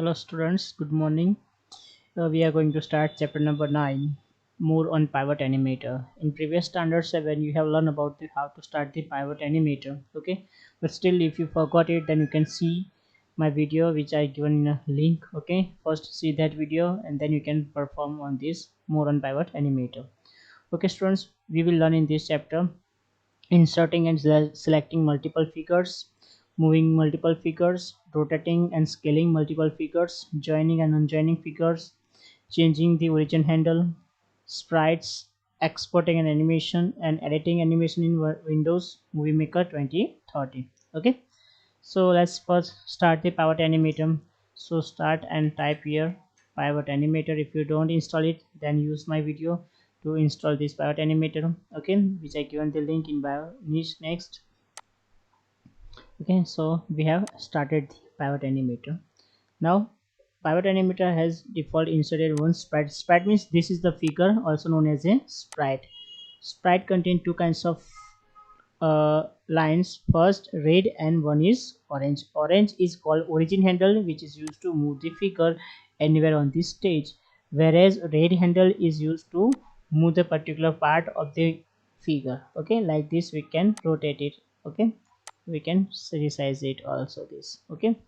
Hello students, good morning. We are going to start chapter number 9, more on pivot animator. In previous standard 7 you have learned about how to start the pivot animator, okay? But still if you forgot it then you can see my video which I given in a link, okay? First see that video and then you can perform on this more on pivot animator. Okay students, we will learn in this chapter inserting and selecting multiple figures, moving multiple figures, rotating and scaling multiple figures, joining and unjoining figures, changing the origin handle, sprites, exporting an animation and editing animation in Windows Movie Maker 2030. Okay, so let's first start the pivot animator. So start and type here pivot animator. If you don't install it then use my video to install this pivot animator, okay, which I given the link in bio niche next. Okay, so we have started the pivot animator. Now pivot animator has default inserted one sprite means this is the figure also known as a sprite contain two kinds of lines, first red and one is orange is called origin handle, which is used to move the figure anywhere on the stage, whereas red handle is used to move the particular part of the figure. Okay, like this we can rotate it, okay, we can resize it also this. Okay,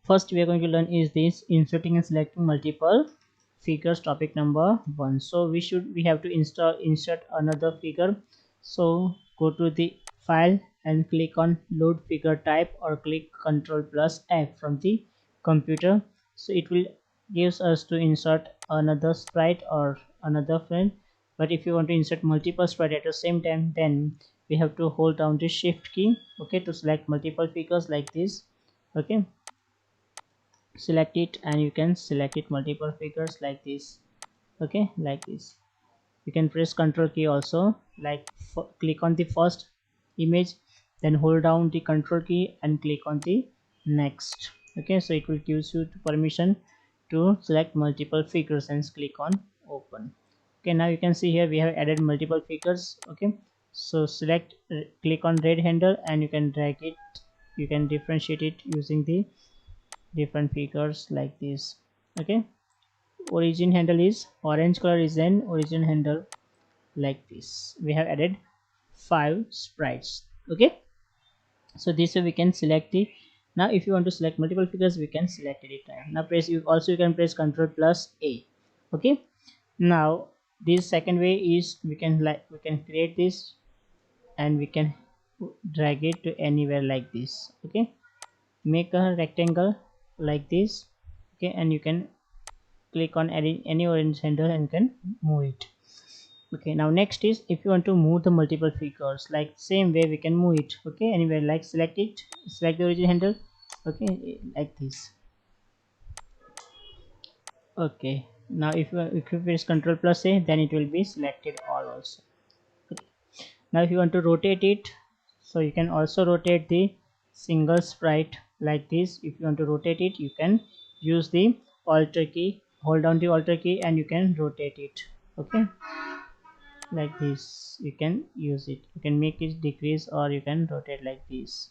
first we are going to learn is this inserting and selecting multiple figures, topic number 1. So we have to insert another figure. So go to the file and click on load figure type or click Ctrl plus F from the computer. So it will gives us to insert another sprite or another frame. But if you want to insert multiple sprite at the same time, then we have to hold down the shift key, okay, to select multiple figures like this. Okay, select it and you can select it multiple figures like this. Okay, like this. You can press Ctrl key also, like click on the first image, then hold down the Ctrl key and click on the next. Okay, so it will gives you permission to select multiple figures and click on open. Okay, now you can see here we have added multiple figures. Okay, so select click on red handle and you can drag it, you can differentiate it using the different figures like this. Okay, origin handle is orange color is an origin handle like this. We have added 5 sprites. Okay, so this way we can select the, now if you want to select multiple figures we can select it now. Press, you also you can press Ctrl plus A. Okay, now this second way is we can create this and we can drag it to anywhere like this. Okay, make a rectangle like this. Okay, and you can click on any orange handle and can move it. Okay, now next is if you want to move the multiple figures, like same way we can move it. Okay, anywhere, like select it, select the origin handle. Okay, like this. Okay, now if you press Ctrl plus A, then it will be selected all also. Okay. Now if you want to rotate it, so you can also rotate the single sprite like this. If you want to rotate it, you can use the Alt key, hold down the Alt key and you can rotate it. Okay, like this you can use it, you can make it decrease or you can rotate like this.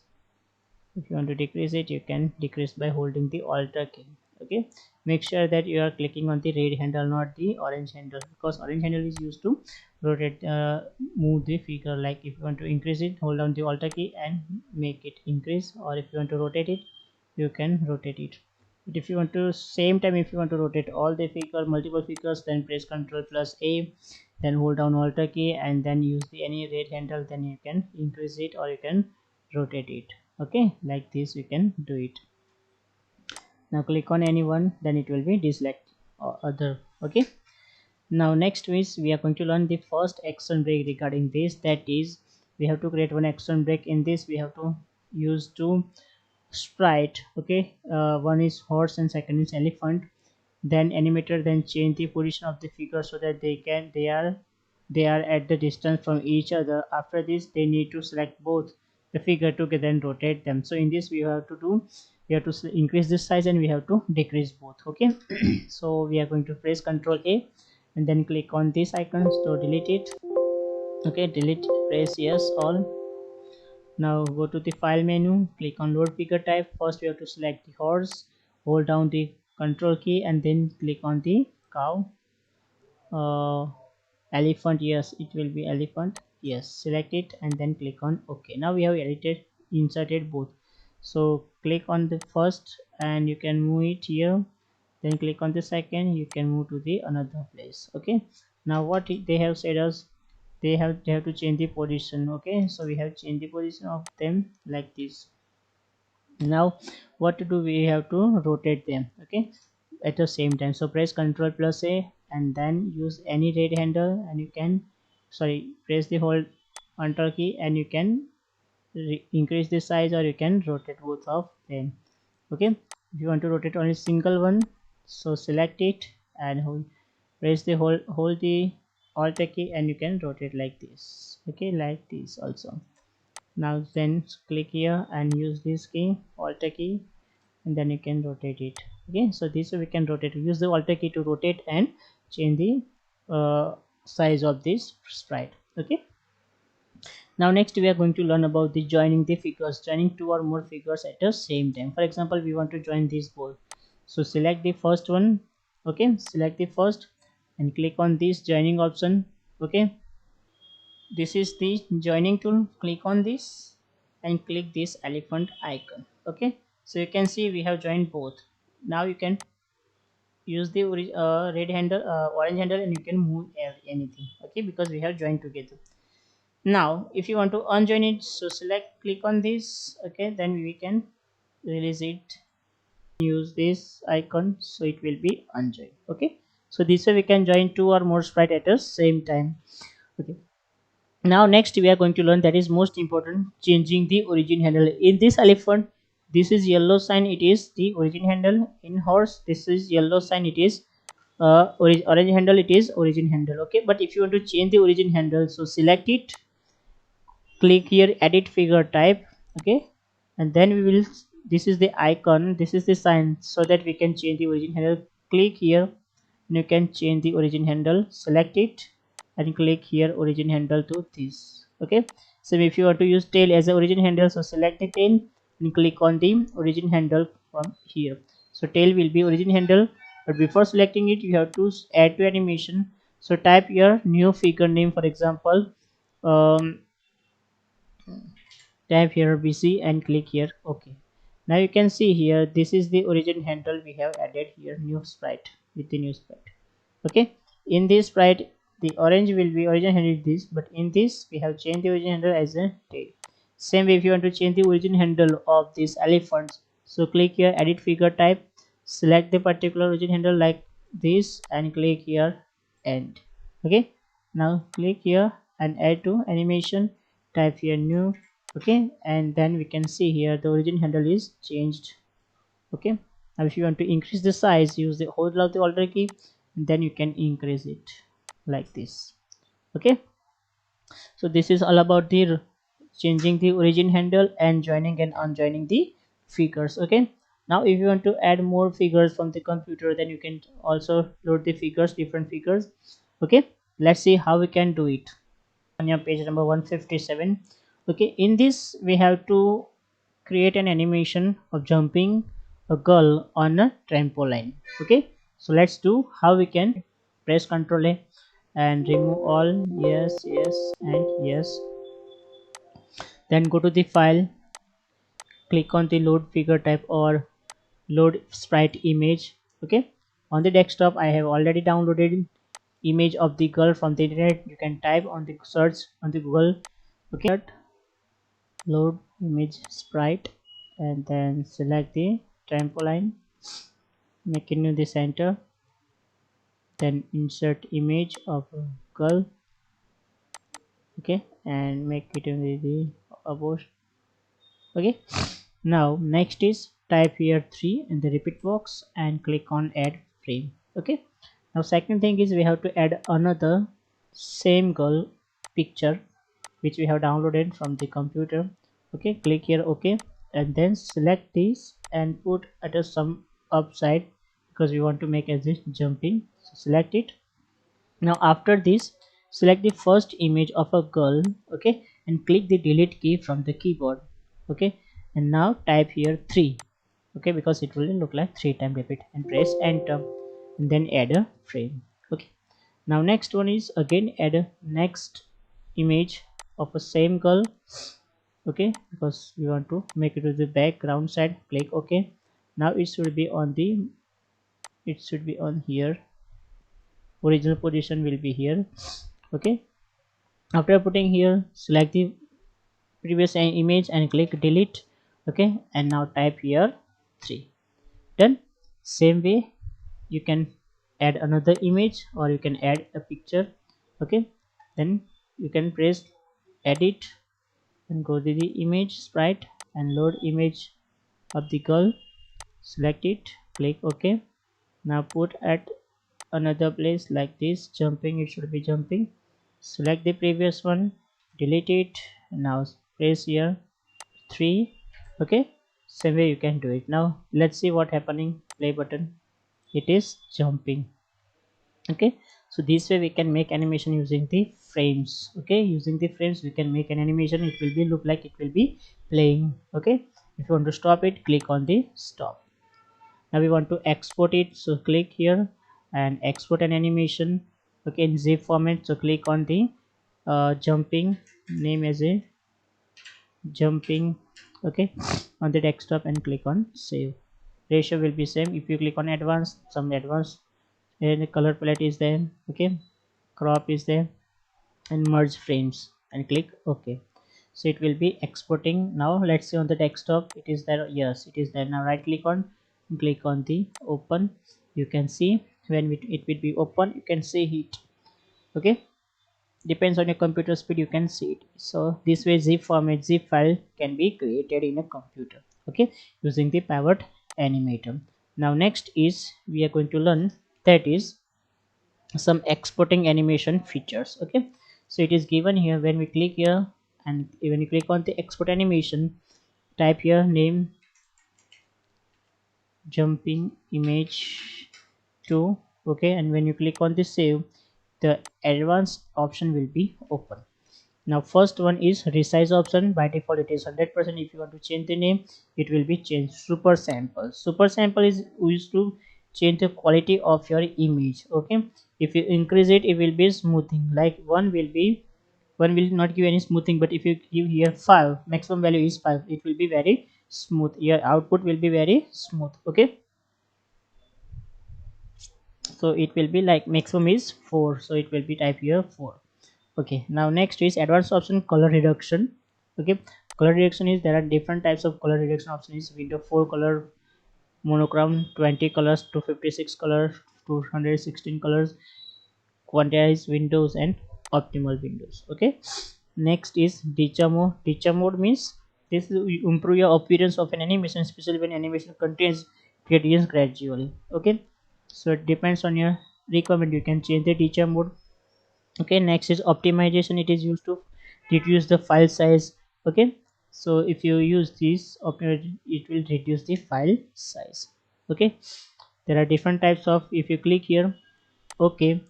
If you want to decrease it, you can decrease by holding the Alt key. Okay, make sure that you are clicking on the red handle, not the orange handle, because orange handle is used to rotate, move the figure. Like if you want to increase it, hold down the Alt key and make it increase, or if you want to rotate it, you can rotate it. But if you want to same time, if you want to rotate all the figure multiple figures, then press Ctrl plus A, then hold down Alt key and then use the any red handle, then you can increase it or you can rotate it. Okay, like this we can do it. Now click on any one, then it will be deselect or other. Okay, now next is we are going to learn the first action break regarding this, that is we have to create one action break. In this we have to use two sprite. Okay, one is horse and second is elephant. Then animator then change the position of the figure so that they are at the distance from each other. After this they need to select both the figure together and rotate them. So in this we have to do, we have to increase this size and we have to decrease both. Okay, so we are going to press Ctrl A and then click on this icons to delete it. Okay, delete, press yes all. Now go to the file menu, click on load figure type. First we have to select the horse. hold down the control key and then click on the cow. uh, Elephant, yes, it will be elephant, yes, select it and then click on OK. Now we have edited, inserted both. So click on the first and you can move it here, then click on the second, you can move to the another place. Okay, now what they have said us, they have to change the position. Okay, so we have changed the position of them like this. Now what to do, we have to rotate them, okay, at the same time. So press Ctrl plus A and then use any red handle and you can, sorry, press the hold enter key and you can increase the size or you can rotate both of them. Okay, if you want to rotate only single one, so select it and press the hold the alt key and you can rotate like this. Okay, like this also. Now then click here and use this key, alt key, and then you can rotate it. Okay, so this way we can rotate, use the alt key to rotate and change the size of this sprite. Okay, now next we are going to learn about the joining the figures, joining two or more figures at the same time. For example, we want to join this both, so select the first one. Okay, select the first and click on this joining option. Okay, this is the joining tool, click on this and click this elephant icon. Okay, so you can see we have joined both. Now you can use the red handle, orange handle, and you can move anything. Okay, because we have joined together. Now if you want to unjoin it, so select, click on this. Okay, then we can release it, use this icon, so it will be unjoined. Okay, so this way we can join two or more sprite at the same time. Okay, now next we are going to learn, that is most important, changing the origin handle. In this elephant, this is yellow sign, it is the origin handle. In horse, this is yellow sign, it is orange handle, it is origin handle. Okay, but if you want to change the origin handle, so select it, click here edit figure type. Okay, and then we will, this is the icon, this is the sign, so that we can change the origin handle. Click here and you can change the origin handle, select it and click here origin handle to this. Okay, so if you want to use tail as a origin handle, so select the tail and click on the origin handle from here. So tail will be origin handle, but before selecting it you have to add to animation. So type your new figure name, for example, um, type here BC and click here OK. Now you can see here, this is the origin handle we have added here, new sprite with the new sprite. Okay, in this sprite the orange will be origin handle this, but in this we have changed the origin handle as a tail. Same way if you want to change the origin handle of this elephant, so click here edit figure type, select the particular origin handle like this and click here end. Okay, now click here and add to animation, type here new. Okay, and then we can see here the origin handle is changed. Okay, now if you want to increase the size, use the hold of the alt key and then you can increase it like this. Okay, so this is all about the changing the origin handle and joining and unjoining the figures. Okay, now if you want to add more figures from the computer, then you can also load the figures, different figures. Okay, let's see how we can do it on your page number 157. Okay, in this we have to create an animation of jumping a girl on a trampoline. Okay, so let's do how we can. Press Ctrl A and remove all, yes, yes and yes, then go to the file, click on the load figure type or load sprite image. Okay, on the desktop I have already downloaded image of the girl from the internet. You can type on the search on the Google. Okay, load image sprite and then select the trampoline, make it new the center, then insert image of a girl. Okay, and make it in the above. Okay, now next is type here 3 in the repeat box and click on add frame. Okay, now second thing is we have to add another same girl picture which we have downloaded from the computer. Okay, click here OK and then select this and put at a some upside because we want to make as this jumping, so select it. Now after this, select the first image of a girl. Okay, and click the delete key from the keyboard. Okay, and now type here 3. okay, because it will look like 3 times repeat, and press enter and then add a frame. Okay, now next one is again add a next image of a same girl. Okay, because we want to make it to the background side, click OK. Now it should be on the, it should be on here, original position will be here. Okay, after putting here, select the previous image and click delete. Okay, and now type here 3. Done. Same way you can add another image or you can add a picture. Okay, then you can press edit and go to the image sprite and load image of the girl, select it, click OK. Now put at another place like this, jumping, it should be jumping, select the previous one, delete it, now press here 3. Okay, same way you can do it. Now let's see what happening. Play button, it is jumping. Okay, so this way we can make animation using the frames. Okay, using the frames we can make an animation, it will be look like it will be playing. Okay, if you want to stop it, click on the stop. Now we want to export it, so click here and export an animation. Okay, in zip format, so click on the jumping, name as a jumping. Okay, on the desktop and click on save. Ratio will be same. If you click on advanced, some advanced, and the color palette is there. Okay, crop is there, and merge frames and click OK. So it will be exporting. Now let's see on the desktop, it is there. Yes, it is there. Now right click on, click on the open. You can see when it will be open, you can see it. Okay, depends on your computer speed, you can see it. So this way zip format, zip file can be created in a computer. Okay, using the pivot animator. Now next is we are going to learn, that is some exporting animation features. Okay, so it is given here. When we click here and when you click on the export animation, type here name jumping image 2. Okay, and when you click on the save, the advanced option will be open. Now first one is resize option. By default it is 100%. If you want to change the name, it will be changed. Super sample, super sample is used to change the quality of your image. Okay, if you increase it, it will be smoothing, like one will be, one will not give any smoothing, but if you give here 5, maximum value is 5, it will be very smooth, your output will be very smooth. Okay, so it will be like maximum is 4, so it will be type here 4. Okay, now next is advanced option, color reduction. Okay, color reduction is, there are different types of color reduction option is window 4 color, monochrome 20 colors, 256 colors, 216 colors, quantized windows, and optimal windows. Okay, next is decha mode. Decha mode means this will improve your appearance of an animation, especially when animation contains gradients gradually. Okay, so it depends on your requirement, you can change the decha mode. Okay, next is optimization. It is used to reduce the file size. Okay, so if you use this optimization, it will reduce the file size. Okay, there are different types of, if you click here okay,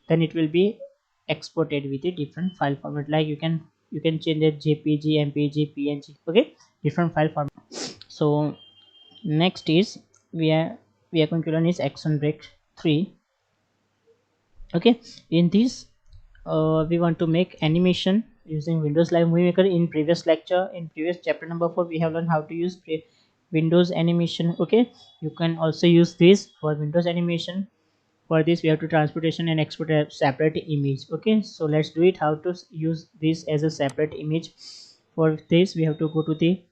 then it will be exported with a different file format, like you can change it jpg, mpg, png. Okay, different file format. So next is we are going to learn is action break 3. Okay, in this we want to make animation using Windows Live Movie Maker. In previous lecture, in previous chapter number 4, we have learned how to use Windows animation. Okay, you can also use this for Windows animation. For this we have to transportation and export a separate image. Okay, so let's do it, how to use this as a separate image. For this we have to go to the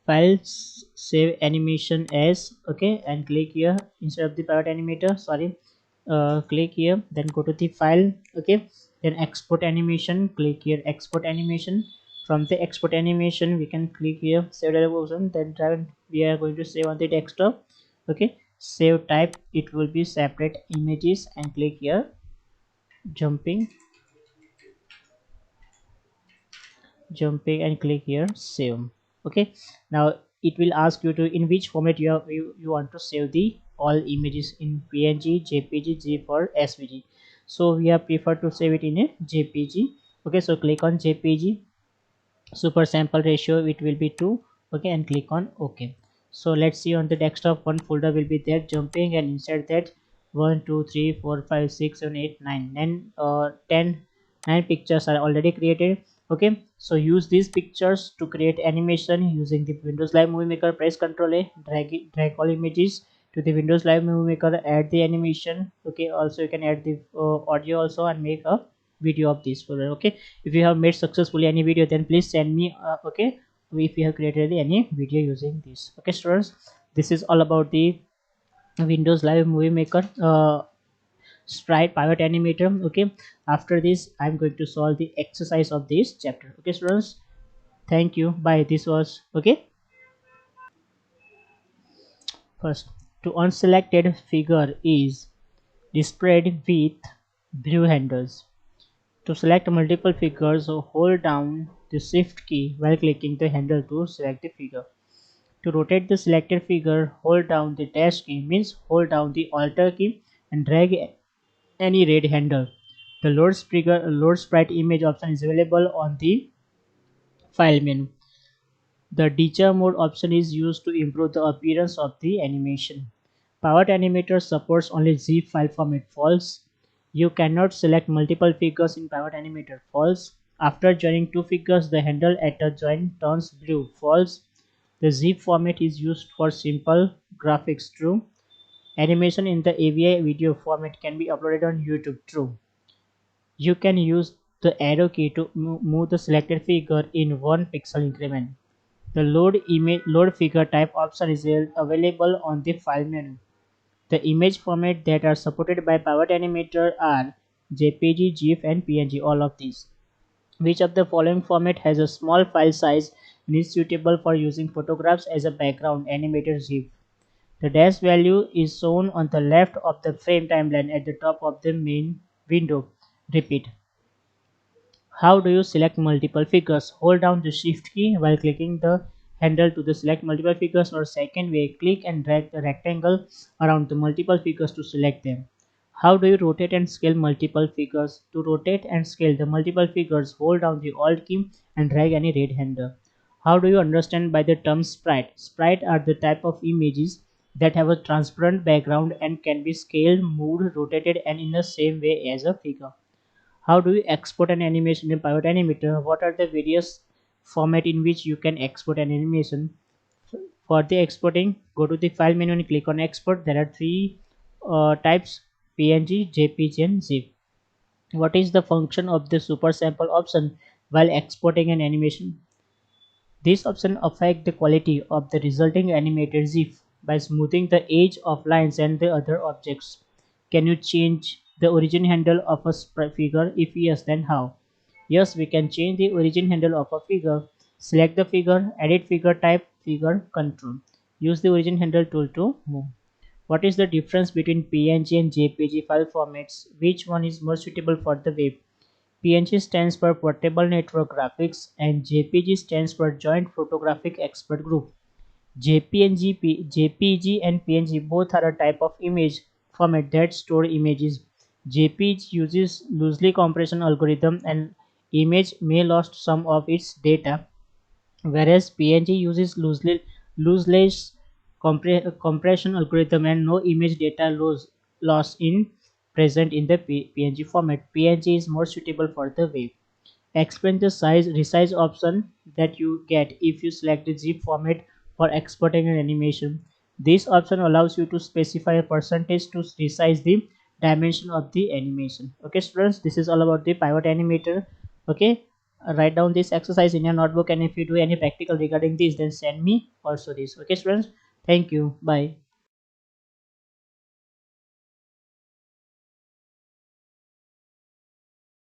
files, save animation as. Okay, and click here instead of the pivot animator, sorry, click here, then go to the file. Okay, then export animation, click here export animation. From the export animation we can click here save data option, then we are going to save on the desktop. Okay, save type, it will be separate images, and click here jumping, and click here save. Okay, now it will ask you to in which format you want to save the all images, in png, jpg, zip, or svg. So we are prefer to save it in a jpg. Okay, so click on jpg, super sample ratio it will be 2. Okay, and click on ok. So let's see, on the desktop one folder will be there jumping, and inside that 1 2 3 4 5 6 7 8 9 9 10 9 pictures are already created. Okay, so use these pictures to create animation using the Windows Live Movie Maker. Press Ctrl A, drag all images to the Windows Live Movie Maker, add the animation. Okay, also you can add the audio also and make a video of this folder. Okay, if you have made successfully any video, then please send me. Okay, if you have created any video using this. Okay students, this is all about the Windows Live Movie Maker sprite pivot animator. Okay, after this I'm going to solve the exercise of this chapter. Okay students, thank you, bye. This was okay. First, to unselected figure is displayed with blue handles. To select multiple figures, hold down the shift key while clicking the handle to select the figure. To rotate the selected figure, hold down the dash key, means hold down the Alt key and drag any red handle. The load sprite image option is available on the file menu. The Deja mode option is used to improve the appearance of the animation. Powered Animator supports only zip file format. False. You cannot select multiple figures in Powered Animator. False. After joining two figures, the handle at the join turns blue. False. The zip format is used for simple graphics. True. Animation in the AVI video format can be uploaded on YouTube. True. You can use the arrow key to move the selected figure in 1 pixel increment. The load figure type option is available on the file menu. The image format that are supported by Powered Animator are JPG, GIF and PNG, all of these. Which of the following format has a small file size and is suitable for using photographs as a background? Animated GIF. The dash value is shown on the left of the frame timeline at the top of the main window. Repeat. How do you select multiple figures? Hold down the shift key while clicking the handle to the select multiple figures, or second way, click and drag the rectangle around the multiple figures to select them. How do you rotate and scale multiple figures? To rotate and scale the multiple figures, hold down the Alt key and drag any red handle. How do you understand by the term sprite? Sprite are the type of images that have a transparent background and can be scaled, moved, rotated and in the same way as a figure. How do you export an animation in Pivot Animator? What are the various format in which you can export an animation? For the exporting, go to the file menu and click on export. There are three types: PNG, JPG and ZIP. What is the function of the super sample option while exporting an animation? This option affects the quality of the resulting animated GIF by smoothing the edge of lines and the other objects. Can you change the origin handle of a figure? If yes, then how? Yes, we can change the origin handle of a figure. Select the figure, edit figure type, figure control. Use the origin handle tool to move. What is the difference between PNG and JPG file formats? Which one is more suitable for the web? PNG stands for Portable Network Graphics and JPG stands for Joint Photographic Expert Group. JPG and PNG both are a type of image format that store images. JPG uses loosely compression algorithm and image may lost some of its data, whereas PNG uses lossless compression algorithm and no image data loss in present in the PNG format. PNG is more suitable for the web. Explain the resize option that you get if you select the zip format for exporting an animation. This option allows you to specify a percentage to resize the dimension of the animation. Okay students, this is all about the pivot animator. Okay, write down this exercise in your notebook, and if you do any practical regarding this, then send me also this. Okay students, thank you, bye.